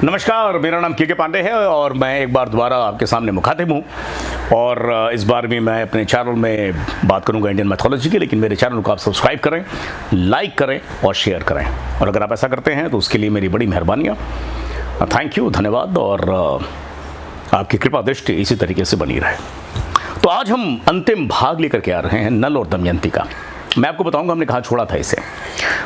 नमस्कार, मेरा नाम के पांडे है और मैं एक बार दोबारा आपके सामने मुखातिब हूँ। और इस बार भी मैं अपने चैनल में बात करूँगा इंडियन मैथोलॉजी की, लेकिन मेरे चैनल को आप सब्सक्राइब करें, लाइक करें और शेयर करें। और अगर आप ऐसा करते हैं तो उसके लिए मेरी बड़ी मेहरबानियाँ। थैंक यू, धन्यवाद। और आपकी कृपा दृष्टि इसी तरीके से बनी रहे। तो आज हम अंतिम भाग लेकर के आ रहे हैं नल और दमयंती का। मैं आपको बताऊंगा हमने कहाँ छोड़ा था इसे।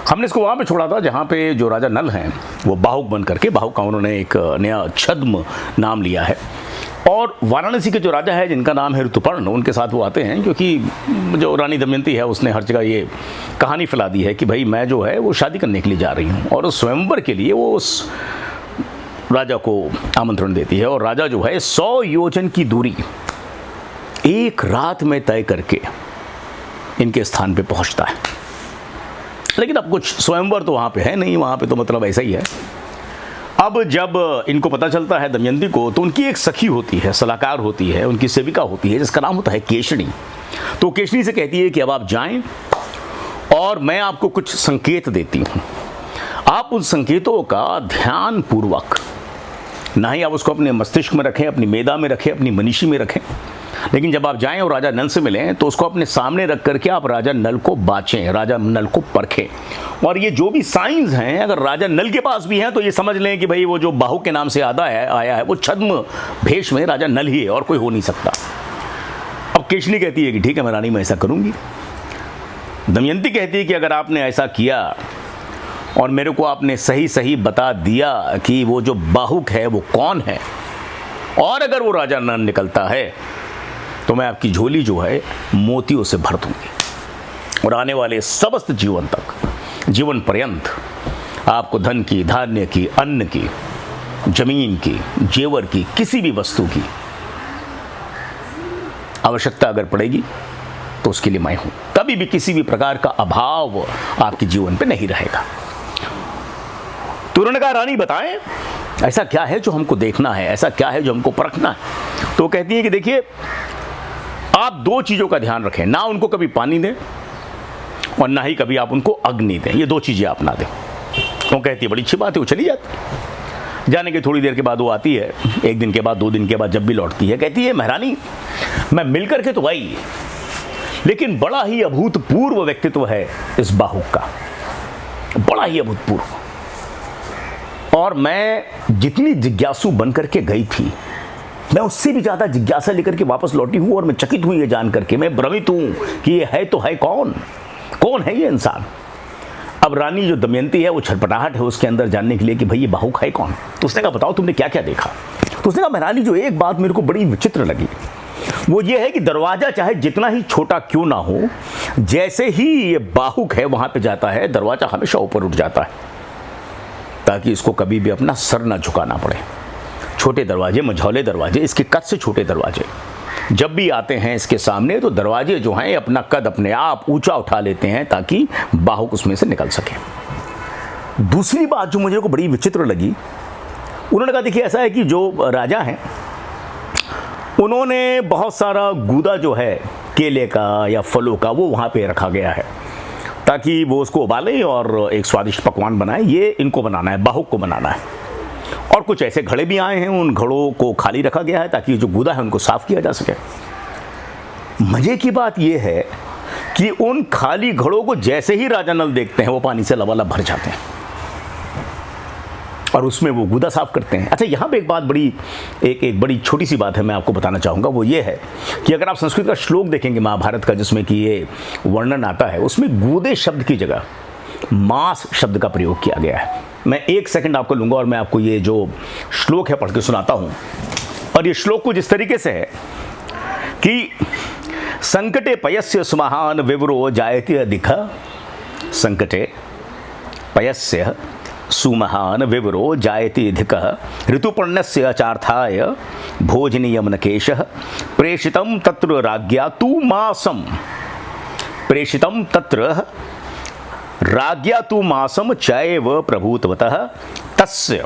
हमने इसको वहाँ पे छोड़ा था जहाँ पे जो राजा नल हैं वो बाहुक बन करके, बाहुक का उन्होंने एक नया छद्म नाम लिया है। और वाराणसी के जो राजा है जिनका नाम है ऋतुपर्ण, उनके साथ वो आते हैं, क्योंकि जो रानी दमयंती है उसने हर जगह ये कहानी फैला दी है कि भाई मैं जो है वो शादी करने के लिए जा रही हूँ। और उस स्वयंवर के लिए वो उस राजा को आमंत्रण देती है। और राजा जो है 100 योजन की दूरी एक रात में तय करके इनके स्थान पे पहुंचता है। लेकिन अब कुछ स्वयंवर तो वहाँ पे है नहीं, वहाँ पे तो मतलब ऐसा ही है। अब जब इनको पता चलता है दमयंती को, तो उनकी एक सखी होती है, सलाहकार होती है, उनकी सेविका होती है जिसका नाम होता है केशनी। तो केशनी से कहती है कि अब आप जाएं और मैं आपको कुछ संकेत देती हूँ। आप उन संकेतों का ध्यान पूर्वक, ना ही आप उसको अपने मस्तिष्क में रखें, अपनी मेधा में रखें, अपनी मनीषी में रखें, लेकिन जब आप जाएं और राजा नल से मिलें तो उसको अपने सामने रख करके आप राजा नल को बाँचें, राजा नल को परखें। और ये जो भी साइंस हैं अगर राजा नल के पास भी हैं तो ये समझ लें कि भाई वो जो बाहुक के नाम से आया है वो छद्म भेष में राजा नल ही है और कोई हो नहीं सकता। अब केशनी कहती है कि ठीक है मैं रानी, मैं ऐसा करूँगी। दमयंती कहती है कि अगर आपने ऐसा किया और मेरे को आपने सही सही बता दिया कि वो जो बाहुक है वो कौन है, और अगर वो राजा नल निकलता है तो मैं आपकी झोली जो है मोतियों से भर दूंगी और आने वाले समस्त जीवन तक, जीवन पर्यंत आपको धन की, धान्य की, अन्न की, जमीन की, जेवर की, किसी भी वस्तु की आवश्यकता अगर पड़ेगी तो उसके लिए मैं हूं। कभी भी किसी भी प्रकार का अभाव आपके जीवन पे नहीं रहेगा। तो उन्होंने कहा रानी बताएं ऐसा क्या है जो हमको देखना है, ऐसा क्या है जो हमको परखना है। तो कहती है कि देखिए आप 2 चीज़ों का ध्यान रखें, ना उनको कभी पानी दें और ना ही कभी आप उनको अग्नि दें। ये 2 चीज़ें आप ना दें। वो कहती है बड़ी अच्छी बात है। वो चली जाती। जाने के थोड़ी देर के बाद वो आती है, 1 दिन के बाद, 2 दिन के बाद, जब भी लौटती है कहती है महारानी मैं मिल करके तो आई, लेकिन बड़ा ही अभूतपूर्व व्यक्तित्व है इस बाहुक का, बड़ा ही अभूतपूर्व। और मैं जितनी जिज्ञासु बन करके गई थी मैं उससे भी ज़्यादा जिज्ञासा लेकर के वापस लौटी हूँ। और मैं चकित हुई ये जान करके, मैं भ्रमित हूँ कि ये है तो है कौन है ये इंसान। अब रानी जो दमयंती है वो छटपटाहट है उसके अंदर जानने के लिए कि भाई ये बाहुक है कौन। तो उसने कहा बताओ तुमने क्या क्या देखा। तो उसने कहा महारानी जो एक बात मेरे को बड़ी विचित्र लगी वो ये है कि दरवाज़ा चाहे जितना ही छोटा क्यों ना हो, जैसे ही ये बाहुक है वहाँ पर जाता है दरवाज़ा हमेशा ऊपर उठ जाता है ताकि इसको कभी भी अपना सर ना झुकाना पड़े। छोटे दरवाजे, मझौले दरवाजे, इसके कद से छोटे दरवाजे जब भी आते हैं इसके सामने तो दरवाजे जो हैं अपना कद अपने आप ऊंचा उठा लेते हैं ताकि बाहुक उसमें से निकल सके। दूसरी बात जो मुझे को बड़ी विचित्र लगी, उन्होंने कहा देखिए ऐसा है कि जो राजा हैं उन्होंने बहुत सारा गूदा जो है केले का या फलों का वो वहाँ पे रखा गया है ताकि वो उसको उबालें और एक स्वादिष्ट पकवान बनाएं। ये इनको बनाना है, बाहुक को बनाना है। और कुछ ऐसे घड़े भी आए हैं, उन घड़ों को खाली रखा गया है ताकि जो गूदा है उनको साफ किया जा सके। मजे की बात यह है कि उन खाली घड़ों को जैसे ही राजा नल देखते हैं वो पानी से लबालब भर जाते हैं और उसमें वो गूदा साफ करते हैं। अच्छा, यहाँ पे एक बात एक बड़ी छोटी सी बात है मैं आपको बताना चाहूँगा। वो ये है कि अगर आप संस्कृत का श्लोक देखेंगे महाभारत का जिसमें कि ये वर्णन आता है, उसमें गूदे शब्द की जगह मांस शब्द का प्रयोग किया गया है। मैं 1 सेकंड आपको लूँगा और मैं आपको ये जो श्लोक है पढ़ के सुनाता हूँ। और ये श्लोक कुछ इस तरीके से है कि संकटे पयस्य सुमहान विवरो जायते अधिक, संकटे पयस्य सुमहान विवरो जायते अधिक, ऋतुपर्णस्य अचार्थाय भोजनीयम नकेशः, प्रेषितं तत्र राज्ञा तु मासम, प्रेषितं तत्र राज्ञा तु मासम चैव प्रभूतवतः तस्य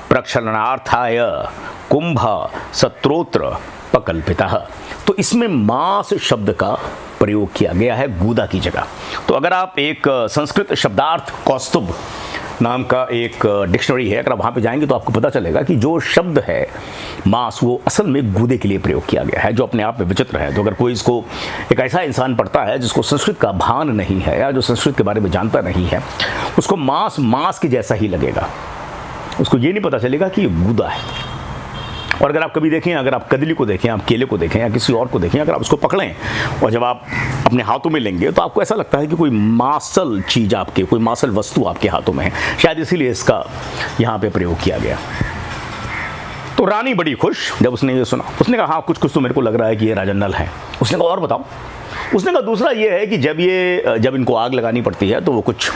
प्रक्षालनार्थाय कुंभ सत्रोत्र प्रकल्पितः। तो इसमें मास शब्द का प्रयोग किया गया है गूदा की जगह। तो अगर आप एक संस्कृत शब्दार्थ कौस्तुभ नाम का एक डिक्शनरी है, अगर आप वहाँ पे जाएंगे तो आपको पता चलेगा कि जो शब्द है मांस वो असल में गूदे के लिए प्रयोग किया गया है, जो अपने आप में विचित्र है। तो अगर कोई इसको एक ऐसा इंसान पढ़ता है जिसको संस्कृत का भान नहीं है या जो संस्कृत के बारे में जानता नहीं है, उसको मांस मांस के जैसा ही लगेगा, उसको ये नहीं पता चलेगा कि ये गूदा है। और अगर आप कभी देखें, अगर आप कदली को देखें, आप केले को देखें या किसी और को देखें, अगर आप उसको पकड़ें और जब आप अपने हाथों में लेंगे तो आपको ऐसा लगता है कि कोई मांसल चीज़ आपके, कोई मांसल वस्तु आपके हाथों में है। शायद इसीलिए इसका यहाँ पे प्रयोग किया गया। तो रानी बड़ी खुश जब उसने ये सुना। उसने कहा हाँ कुछ कुछ तो मेरे को लग रहा है कि ये राजा नल है। उसने कहा और बताओ। उसने कहा दूसरा ये है कि जब इनको आग लगानी पड़ती है तो वो कुछ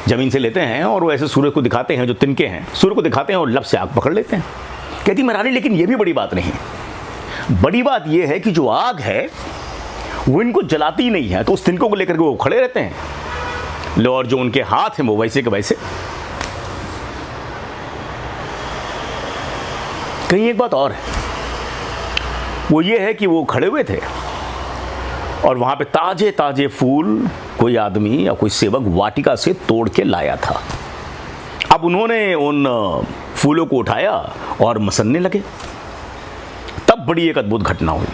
ज़मीन से लेते हैं और वो ऐसे सूर्य को दिखाते हैं, जो तिनके हैं सूर्य को दिखाते हैं और लब से आग पकड़ लेते हैं। कहती महारानी लेकिन ये भी बड़ी बात नहीं, बड़ी बात ये है कि जो आग है वो इनको जलाती नहीं है, तो उस तिनकों को लेकर के वो खड़े रहते हैं। लो, और जो उनके हाथ हैं वो वैसे के वैसे। कहीं एक बात और है, वो ये है कि वो खड़े हुए थे और वहां पे ताजे ताजे फूल कोई आदमी या कोई सेवक वाटिका से तोड़ के लाया था। अब उन्होंने उन फूलों को उठाया और मसलने लगे। तब बड़ी एक अद्भुत घटना हुई।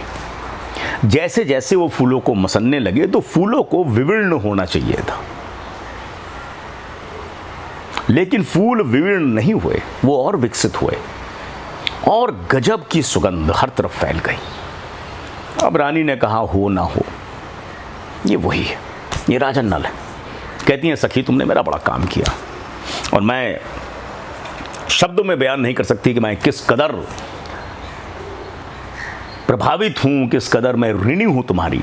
जैसे जैसे वो फूलों को मसलने लगे तो फूलों को विविर्ण होना चाहिए था, लेकिन फूल विविर्ण नहीं हुए, वो और विकसित हुए और गजब की सुगंध हर तरफ फैल गई। अब रानी ने कहा हो ना हो, ये वही है, ये राजा नल है। कहती हैं सखी तुमने मेरा बड़ा काम किया और मैं शब्दों में बयान नहीं कर सकती कि मैं किस कदर प्रभावित हूं, किस कदर मैं ऋणी हूं तुम्हारी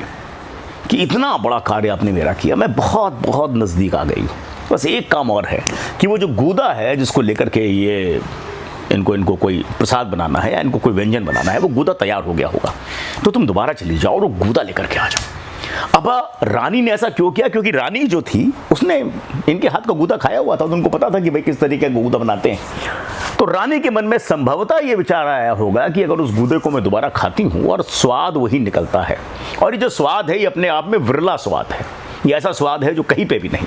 कि इतना बड़ा कार्य आपने मेरा किया। मैं बहुत बहुत नज़दीक आ गई। बस एक काम और है कि वो जो गूदा है जिसको लेकर के ये इनको कोई प्रसाद बनाना है या इनको कोई व्यंजन बनाना है, वो गूदा तैयार हो गया होगा, तो तुम दोबारा चली जाओ और वो गूदा लेकर के आ जाओ। अब रानी ने ऐसा क्यों किया? क्योंकि रानी जो थी उसने इनके हाथ का गूदा खाया हुआ था, तो उनको पता था कि भाई किस तरीके का गूदा बनाते हैं। तो रानी के मन में संभवतः ये विचार आया होगा कि अगर उस गूदे को मैं दोबारा खाती हूँ और स्वाद वही निकलता है, और ये जो स्वाद है ये अपने आप में विरला स्वाद है, ये ऐसा स्वाद है जो कहीं पे भी नहीं।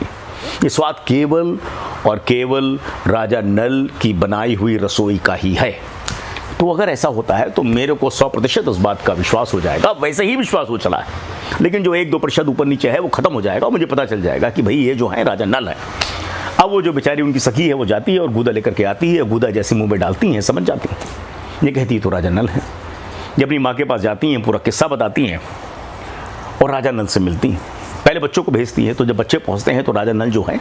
ये स्वाद केवल और केवल राजा नल की बनाई हुई रसोई का ही है। तो अगर ऐसा होता है तो मेरे को 100% उस बात का विश्वास हो जाएगा। वैसे ही विश्वास हो चला है, लेकिन जो 1-2% ऊपर नीचे है वो खत्म हो जाएगा और मुझे पता चल जाएगा कि भाई ये जो है राजा नल है। अब वो जो बेचारी उनकी सखी है वो जाती है और गूदा लेकर के आती है, गूदा जैसे मुंह में डालती हैं समझ जाती हैं, ये कहती है तो राजा नल है। जब अपनी माँ के पास जाती हैं पूरा किस्सा बताती हैं और राजा नल से मिलती हैं। पहले बच्चों को भेजती है, तो जब बच्चे पहुँचते हैं तो राजा नल जो है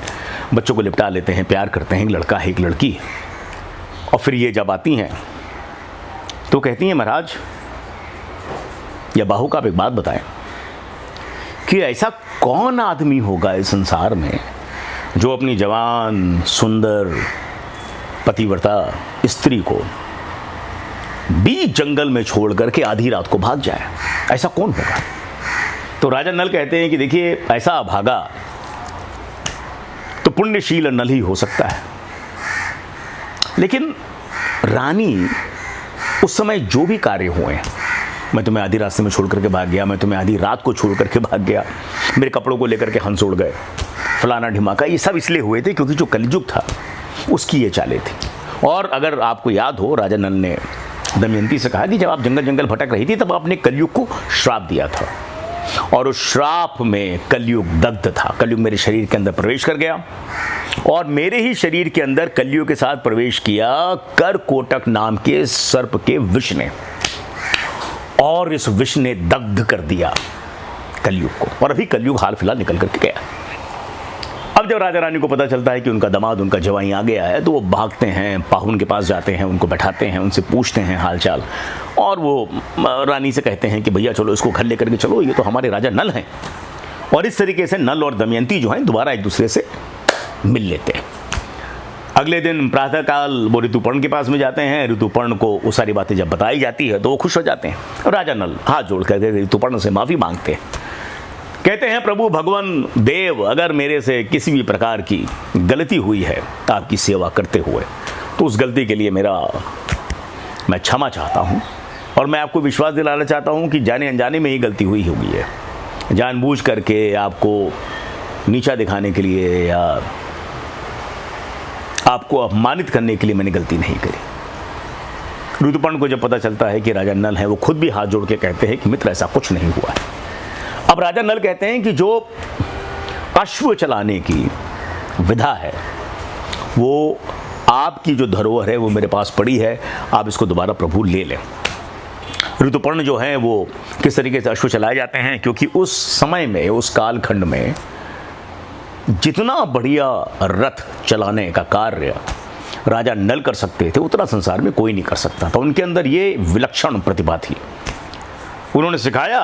बच्चों को लिपटा लेते हैं, प्यार करते हैं, एक लड़का है एक लड़की। और फिर ये जब आती हैं तो कहती हैं महाराज या बाहू का आप एक बात बताएं कि ऐसा कौन आदमी होगा इस संसार में जो अपनी जवान सुंदर पतिव्रता स्त्री को बीच जंगल में छोड़ करके आधी रात को भाग जाए? ऐसा कौन होगा? तो राजा नल कहते हैं कि देखिए ऐसा भागा तो पुण्यशील नल ही हो सकता है, लेकिन रानी उस समय जो भी कार्य हुए, मैं तुम्हें आधी रास्ते में छोड़ करके भाग गया, मैं तुम्हें आधी रात को छोड़ करके भाग गया, मेरे कपड़ों को लेकर के हंस उड़ गए, फलाना ढिमाका, ये सब इसलिए हुए थे क्योंकि जो कलयुग था उसकी ये चालें थी। और अगर आपको याद हो, राजा नल ने दमयंती से कहा कि जब आप जंगल जंगल भटक रही थी तब आपने कलयुग को श्राप दिया था, और उस श्राप में कलयुग दग्ध था। कलयुग मेरे शरीर के अंदर प्रवेश कर गया और मेरे ही शरीर के अंदर कलयुग के साथ प्रवेश किया करकोटक नाम के सर्प के विष ने, और इस विष ने दग्ध कर दिया कलयुग को, और अभी कलयुग हाल फिलहाल निकल करके गया। अब जब राजा रानी को पता चलता है कि उनका दामाद, उनका जवाई आ गया है, तो वो भागते हैं, पाहुन के पास जाते हैं, उनको बैठाते हैं, उनसे पूछते हैं हालचाल, और वो रानी से कहते हैं कि भैया चलो इसको घर लेकर के चलो, ये तो हमारे राजा नल हैं। और इस तरीके से नल और दमयंती जो हैं दोबारा एक दूसरे से मिल लेते हैं। अगले दिन प्रातःकाल वो ऋतुपर्ण के पास में जाते हैं। ऋतुपर्ण को वो सारी बातें जब बताई जाती है तो वो खुश हो जाते हैं, और राजा नल हाथ जोड़ करके ऋतुपर्ण से माफ़ी मांगते हैं। कहते हैं प्रभु भगवान देव, अगर मेरे से किसी भी प्रकार की गलती हुई है आपकी सेवा करते हुए, तो उस गलती के लिए मैं क्षमा चाहता हूँ, और मैं आपको विश्वास दिलाना चाहता हूँ कि जाने अनजाने में ही गलती हुई है। जानबूझ करके आपको नीचा दिखाने के लिए या आपको अपमानित करने के लिए मैंने गलती नहीं करी। ऋतुपर्ण को जब पता चलता है कि राजा नल है, वो खुद भी हाथ जोड़ के कहते हैं कि मित्र ऐसा कुछ नहीं हुआ है। अब राजा नल कहते हैं कि जो अश्व चलाने की विधा है, वो आपकी जो धरोहर है वो मेरे पास पड़ी है, आप इसको दोबारा प्रभु ले लें। ऋतुपर्ण जो है वो किस तरीके से अश्व चलाए जाते हैं, क्योंकि उस समय में, उस कालखंड में जितना बढ़िया रथ चलाने का कार्य राजा नल कर सकते थे, उतना संसार में कोई नहीं कर सकता था। उनके अंदर ये विलक्षण प्रतिभा थी। उन्होंने सिखाया,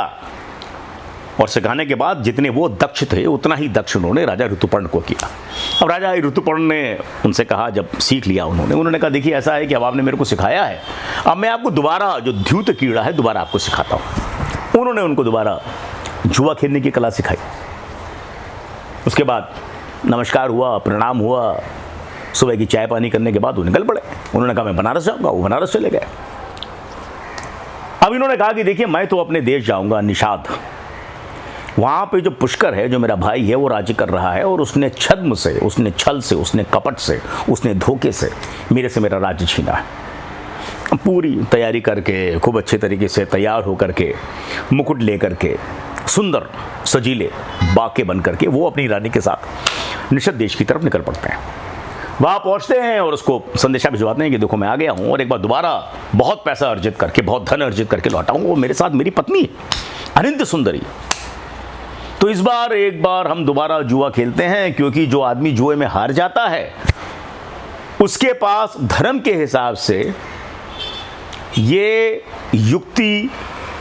और सिखाने के बाद जितने वो दक्ष थे उतना ही दक्ष उन्होंने राजा ऋतुपर्ण को किया। अब राजा ऋतुपर्ण ने उनसे कहा, जब सीख लिया उन्होंने कहा देखिए ऐसा है कि अब आपने मेरे को सिखाया है, अब मैं आपको दोबारा जो द्यूत क्रीड़ा है दोबारा आपको सिखाता हूँ। उन्होंने उनको दोबारा जुआ खेलने की कला सिखाई। उसके बाद नमस्कार हुआ, प्रणाम हुआ, सुबह की चाय पानी करने के बाद वो निकल पड़े। उन्होंने कहा मैं बनारस जाऊँगा, वो बनारस चले गए। अब इन्होंने कहा कि देखिए मैं तो अपने देश जाऊँगा निषाद, वहाँ पे जो पुष्कर है, जो मेरा भाई है, वो राज्य कर रहा है, और उसने छद्म से, उसने छल से, उसने कपट से, उसने धोखे से मेरा राज्य छीना है। पूरी तैयारी करके, खूब अच्छे तरीके से तैयार होकर के, मुकुट लेकर के, सुंदर सजीले बाके बन करके वो अपनी रानी के साथ निषद देश की तरफ निकल पड़ते हैं। वहाँ पहुँचते हैं और उसको संदेशा भिजवाते हैं कि देखो मैं आ गया हूँ, और एक बार दोबारा बहुत पैसा अर्जित करके, बहुत धन अर्जित करके लौटा हूँ। वो मेरे साथ मेरी पत्नी है अनिंद सुंदरी। तो इस बार एक बार हम दोबारा जुआ खेलते हैं, क्योंकि जो आदमी जुए में हार जाता है उसके पास धर्म के हिसाब से ये युक्ति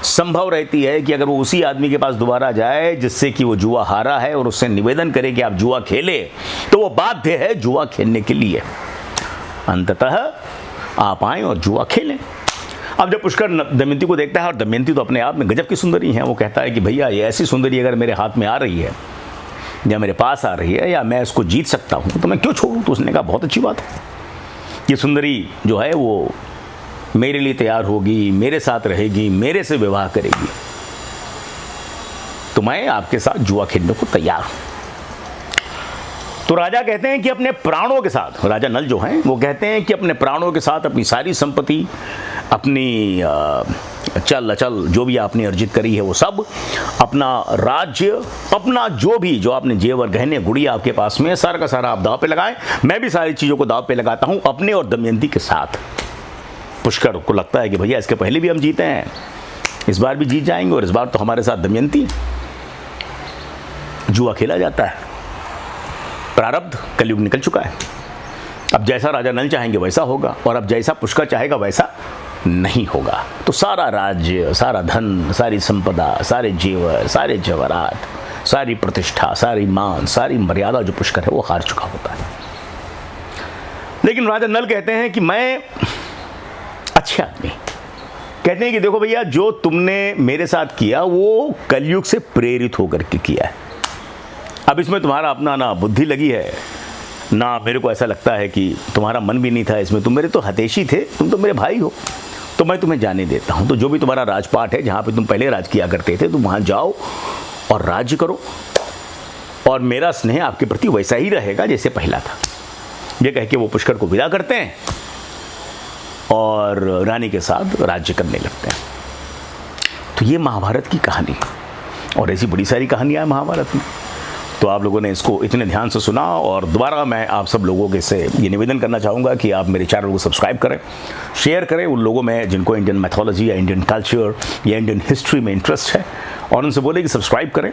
संभव रहती है कि अगर वो उसी आदमी के पास दोबारा जाए जिससे कि वो जुआ हारा है, और उससे निवेदन करे कि आप जुआ खेले, तो वो बाध्य है जुआ खेलने के लिए। अंततः आप आए और जुआ खेलें। अब जब पुष्कर दमयंती को देखता है, और दमयंती तो अपने आप में गजब की सुंदरी है, वो कहता है कि भैया ये ऐसी सुंदरी अगर मेरे हाथ में आ रही है, या मेरे पास आ रही है, या मैं इसको जीत सकता हूँ, तो मैं क्यों छोड़ूँ। तो उसने कहा बहुत अच्छी बात है, ये सुंदरी जो है वो मेरे लिए तैयार होगी, मेरे साथ रहेगी, मेरे से विवाह करेगी, तो मैं आपके साथ जुआ खेलने को तैयार हूँ। तो राजा कहते हैं कि अपने प्राणों के साथ, राजा नल जो हैं वो कहते हैं कि अपने प्राणों के साथ अपनी सारी संपत्ति, अपनी चल अचल जो भी आपने अर्जित करी है वो सब, अपना राज्य, अपना जो आपने जेवर गहने गुड़िया आपके पास में, सारा का सारा आप दाव पे लगाएं। मैं भी सारी चीज़ों को दाव पे लगाता हूँ अपने और दमयंती के साथ। पुष्कर को लगता है कि भैया इसके पहले भी हम जीते हैं, इस बार भी जीत जाएंगे, और इस बार तो हमारे साथ दमयंती है। जुआ खेला जाता है। प्रारब्ध, कलयुग निकल चुका है। अब जैसा राजा नल चाहेंगे वैसा होगा, और अब जैसा पुष्कर चाहेगा वैसा नहीं होगा। तो सारा राज्य, सारा धन, सारी संपदा, सारे जेवर, सारे जवाहरात, सारी प्रतिष्ठा, सारी मान, सारी मर्यादा जो पुष्कर है वो हार चुका होता है। लेकिन राजा नल कहते हैं कि मैं अच्छे आदमी, कहते हैं कि देखो भैया जो तुमने मेरे साथ किया वो कलयुग से प्रेरित होकर के किया है। अब इसमें तुम्हारा अपना ना बुद्धि लगी है, ना मेरे को ऐसा लगता है कि तुम्हारा मन भी नहीं था इसमें। तुम मेरे तो हतेशी थे, तुम तो मेरे भाई हो, तो मैं तुम्हें जाने देता हूँ। तो जो भी तुम्हारा राजपाट है, जहाँ पे तुम पहले राज किया करते थे, तुम वहाँ जाओ और राज्य करो, और मेरा स्नेह आपके प्रति वैसा ही रहेगा जैसे पहला था। ये कह के वो पुष्कर को विदा करते हैं और रानी के साथ राज्य करने लगते हैं। तो ये महाभारत की कहानी, और ऐसी बड़ी सारी कहानियाँ हैं महाभारत में। तो आप लोगों ने इसको इतने ध्यान से सुना, और दोबारा मैं आप सब लोगों के से ये निवेदन करना चाहूँगा कि आप मेरे चैनल को सब्सक्राइब करें, शेयर करें उन लोगों में जिनको इंडियन मैथोलॉजी या इंडियन कल्चर या इंडियन हिस्ट्री में इंटरेस्ट है, और उनसे बोले कि सब्सक्राइब करें।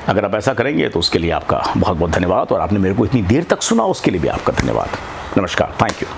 अगर आप ऐसा करेंगे तो उसके लिए आपका बहुत बहुत धन्यवाद, और आपने मेरे को इतनी देर तक सुना उसके लिए भी आपका धन्यवाद। नमस्कार, थैंक यू।